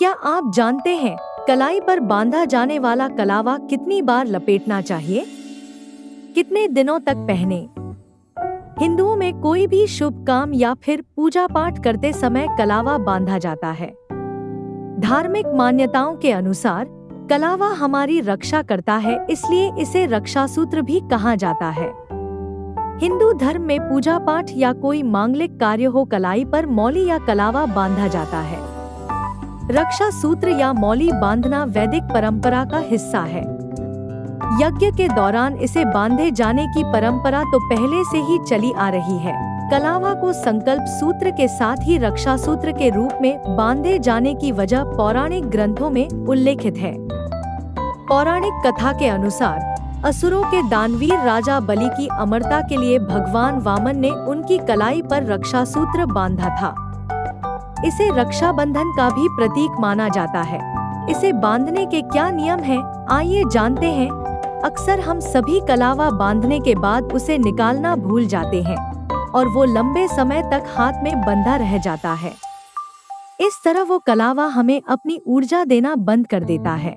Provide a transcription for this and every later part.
क्या आप जानते हैं कलाई पर बांधा जाने वाला कलावा कितनी बार लपेटना चाहिए? कितने दिनों तक पहने? हिंदुओं में कोई भी शुभ काम या फिर पूजा पाठ करते समय कलावा बांधा जाता है। धार्मिक मान्यताओं के अनुसार कलावा हमारी रक्षा करता है, इसलिए इसे रक्षा सूत्र भी कहा जाता है। हिंदू धर्म में पूजा पाठ या कोई मांगलिक कार्य हो, कलाई पर मौली या कलावा बांधा जाता है। रक्षा सूत्र या मौली बांधना वैदिक परंपरा का हिस्सा है। यज्ञ के दौरान इसे बांधे जाने की परंपरा तो पहले से ही चली आ रही है। कलावा को संकल्प सूत्र के साथ ही रक्षा सूत्र के रूप में बांधे जाने की वजह पौराणिक ग्रंथों में उल्लेखित है। पौराणिक कथा के अनुसार असुरों के दानवीर राजा बलि की अमरता के लिए भगवान वामन ने उनकी कलाई पर रक्षा सूत्र बांधा था। इसे रक्षाबंधन का भी प्रतीक माना जाता है। इसे बांधने के क्या नियम हैं, आइए जानते हैं। अक्सर हम सभी कलावा बांधने के बाद उसे निकालना भूल जाते हैं और वो लंबे समय तक हाथ में बंधा रह जाता है। इस तरह वो कलावा हमें अपनी ऊर्जा देना बंद कर देता है।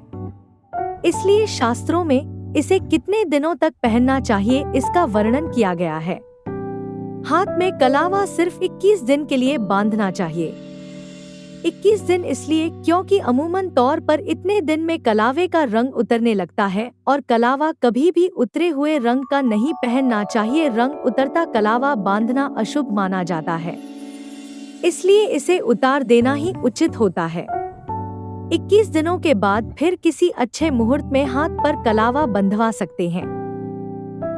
इसलिए शास्त्रों में इसे कितने दिनों तक पहनना चाहिए, इसका वर्णन किया गया है। हाथ में कलावा सिर्फ 21 दिन के लिए बांधना चाहिए। 21 दिन इसलिए क्योंकि अमूमन तौर पर इतने दिन में कलावे का रंग उतरने लगता है और कलावा कभी भी उतरे हुए रंग का नहीं पहनना चाहिए। रंग उतरता कलावा बांधना अशुभ माना जाता है, इसलिए इसे उतार देना ही उचित होता है। 21 दिनों के बाद फिर किसी अच्छे मुहूर्त में हाथ पर कलावा बंधवा सकते हैं।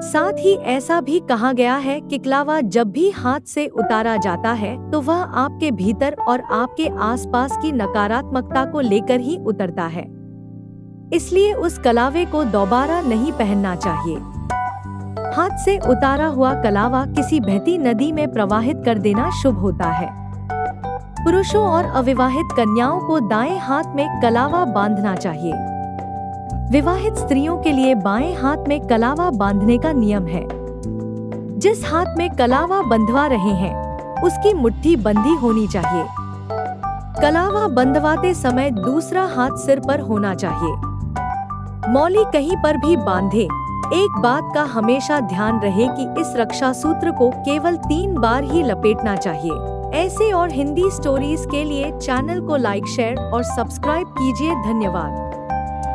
साथ ही ऐसा भी कहा गया है कि कलावा जब भी हाथ से उतारा जाता है तो वह आपके भीतर और आपके आसपास की नकारात्मकता को लेकर ही उतरता है, इसलिए उस कलावे को दोबारा नहीं पहनना चाहिए। हाथ से उतारा हुआ कलावा किसी बहती नदी में प्रवाहित कर देना शुभ होता है। पुरुषों और अविवाहित कन्याओं को दाएं हाथ में कलावा बांधना चाहिए। विवाहित स्त्रियों के लिए बाएं हाथ में कलावा बांधने का नियम है। जिस हाथ में कलावा बंधवा रहे हैं उसकी मुट्ठी बंधी होनी चाहिए। कलावा बंधवाते समय दूसरा हाथ सिर पर होना चाहिए। मौली कहीं पर भी बांधे, एक बात का हमेशा ध्यान रहे कि इस रक्षा सूत्र को केवल 3 बार ही लपेटना चाहिए। ऐसे और हिंदी स्टोरीज के लिए चैनल को लाइक, शेयर और सब्सक्राइब कीजिए। धन्यवाद।